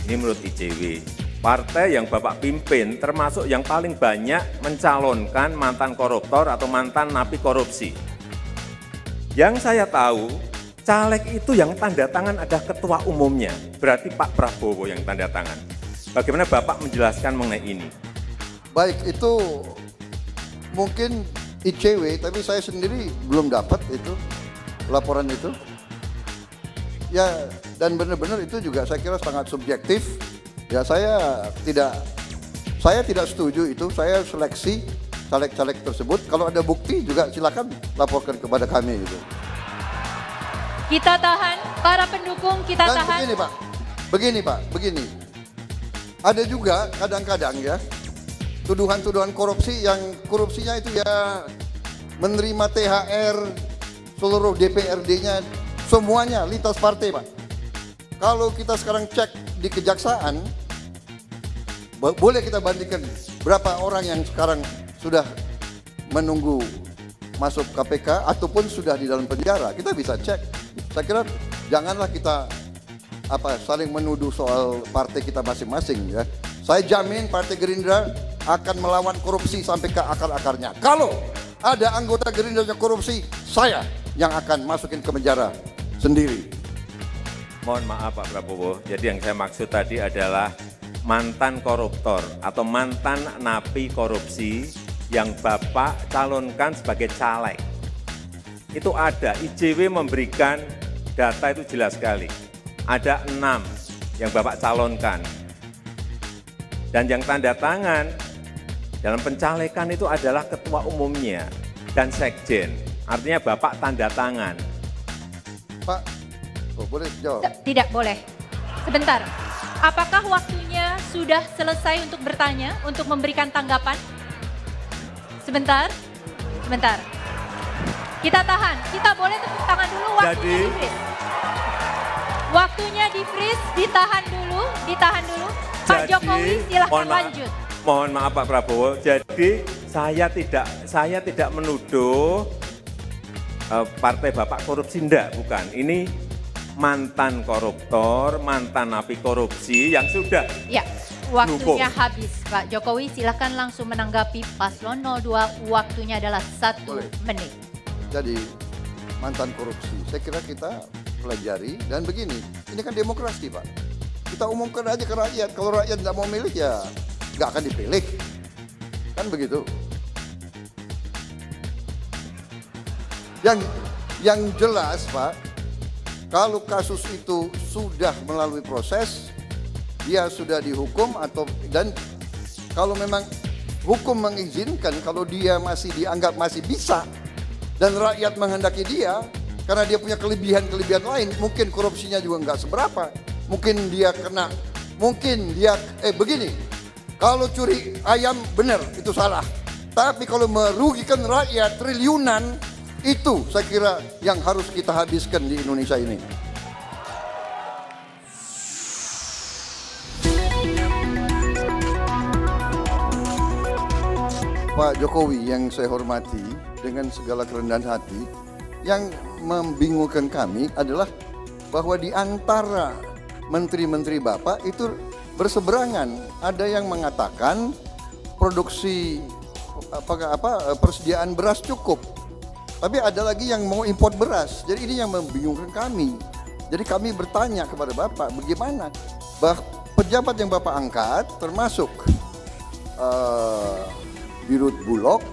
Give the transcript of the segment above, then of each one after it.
Ini menurut ICW. Partai yang Bapak pimpin termasuk yang paling banyak mencalonkan mantan koruptor atau mantan napi korupsi. Yang saya tahu, caleg itu yang tanda tangan ada ketua umumnya. Berarti Pak Prabowo yang tanda tangan. Bagaimana Bapak menjelaskan mengenai ini? Baik, itu mungkin ICW, tapi saya sendiri belum dapat itu laporan itu. Ya, dan benar-benar itu juga saya kira sangat subjektif. Ya, saya tidak setuju itu. Saya seleksi caleg-caleg tersebut. Kalau ada bukti juga silakan laporkan kepada kami gitu. Kita tahan, para pendukung kita Dan tahan. begini Pak, begini. Ada juga kadang-kadang ya tuduhan-tuduhan korupsi yang korupsinya itu ya menerima THR seluruh DPRD-nya semuanya lintas partai Pak. Kalau kita sekarang cek di kejaksaan, boleh kita bandingkan berapa orang yang sekarang sudah menunggu masuk KPK ataupun sudah di dalam penjara. Kita bisa cek. Saya kira janganlah kita saling menuduh soal partai kita masing-masing ya. Saya jamin Partai Gerindra akan melawan korupsi sampai ke akar-akarnya. Kalau ada anggota Gerindra yang korupsi, saya yang akan masukin ke penjara sendiri. Mohon maaf Pak Prabowo, jadi yang saya maksud tadi adalah mantan koruptor atau mantan napi korupsi yang Bapak calonkan sebagai caleg. Itu ada, ICW memberikan data itu jelas sekali. Ada 6 yang Bapak calonkan. Dan yang tanda tangan dalam pencalekan itu adalah ketua umumnya dan sekjen. Artinya Bapak tanda tangan. Pak, boleh jawab? Tidak boleh. Sebentar. Apakah waktunya sudah selesai untuk bertanya, untuk memberikan tanggapan? Sebentar. Sebentar. Kita tahan. Kita boleh tepuk tangan dulu, waktunya di freeze. Waktunya di freeze, ditahan dulu, ditahan dulu. Pak Jokowi silahkan lanjut. Mohon maaf Pak Prabowo, jadi saya tidak menuduh partai Bapak korupsi, enggak, bukan. Ini mantan koruptor, mantan napi korupsi yang sudah ya, waktunya habis. Pak Jokowi silahkan langsung menanggapi paslon 02, waktunya adalah 1 menit. Jadi mantan korupsi, saya kira kita pelajari dan begini, ini kan demokrasi Pak. Kita umumkan aja ke rakyat, kalau rakyat nggak mau milih ya nggak akan dipilih. Kan begitu. Yang jelas Pak, kalau kasus itu sudah melalui proses, dia sudah dihukum dan kalau memang hukum mengizinkan, kalau dia masih dianggap masih bisa dan rakyat menghendaki dia, karena dia punya kelebihan-kelebihan lain, mungkin korupsinya juga nggak seberapa, mungkin dia kena, mungkin dia begini, kalau curi ayam benar itu salah, tapi kalau merugikan rakyat triliunan, itu saya kira yang harus kita habiskan di Indonesia ini. Pak Jokowi yang saya hormati dengan segala kerendahan hati, yang membingungkan kami adalah bahwa di antara menteri-menteri Bapak itu berseberangan. Ada yang mengatakan produksi persediaan beras cukup. Tapi ada lagi yang mau impor beras. Jadi ini yang membingungkan kami. Jadi kami bertanya kepada Bapak, bagaimana pejabat yang Bapak angkat, termasuk Dirut Bulog,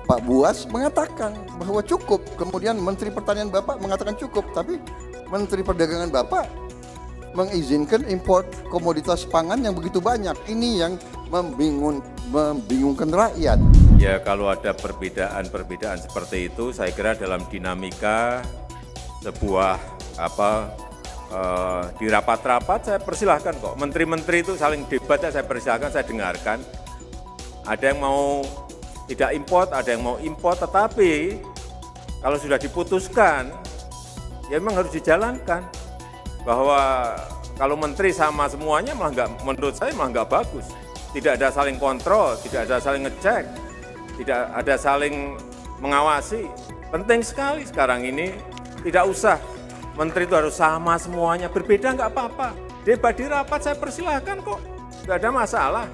Pak Buas mengatakan bahwa cukup. Kemudian Menteri Pertanian Bapak mengatakan cukup. Tapi Menteri Perdagangan Bapak mengizinkan impor komoditas pangan yang begitu banyak. Ini yang membingungkan rakyat. Ya, kalau ada perbedaan seperti itu, saya kira dalam dinamika sebuah di rapat-rapat saya persilahkan kok. Menteri-menteri itu saling debat, saya persilahkan, saya dengarkan. Ada yang mau tidak import, ada yang mau import, tetapi kalau sudah diputuskan, ya memang harus dijalankan. Bahwa kalau menteri sama semuanya malah nggak, menurut saya malah nggak bagus. Tidak ada saling kontrol, tidak ada saling ngecek, tidak ada saling mengawasi. Penting sekali sekarang ini, tidak usah menteri itu harus sama semuanya, berbeda nggak apa-apa. Debat di rapat saya persilahkan kok, nggak ada masalah.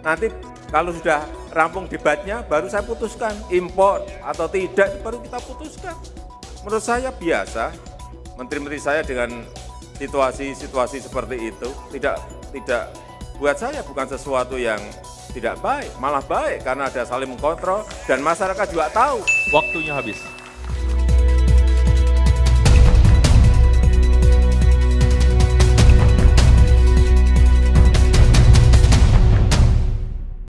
Nanti kalau sudah rampung debatnya, baru saya putuskan impor atau tidak, baru kita putuskan. Menurut saya biasa, menteri-menteri saya dengan situasi-situasi seperti itu tidak buat saya bukan sesuatu yang tidak baik, malah baik karena ada saling mengkontrol dan masyarakat juga tahu. Waktunya habis.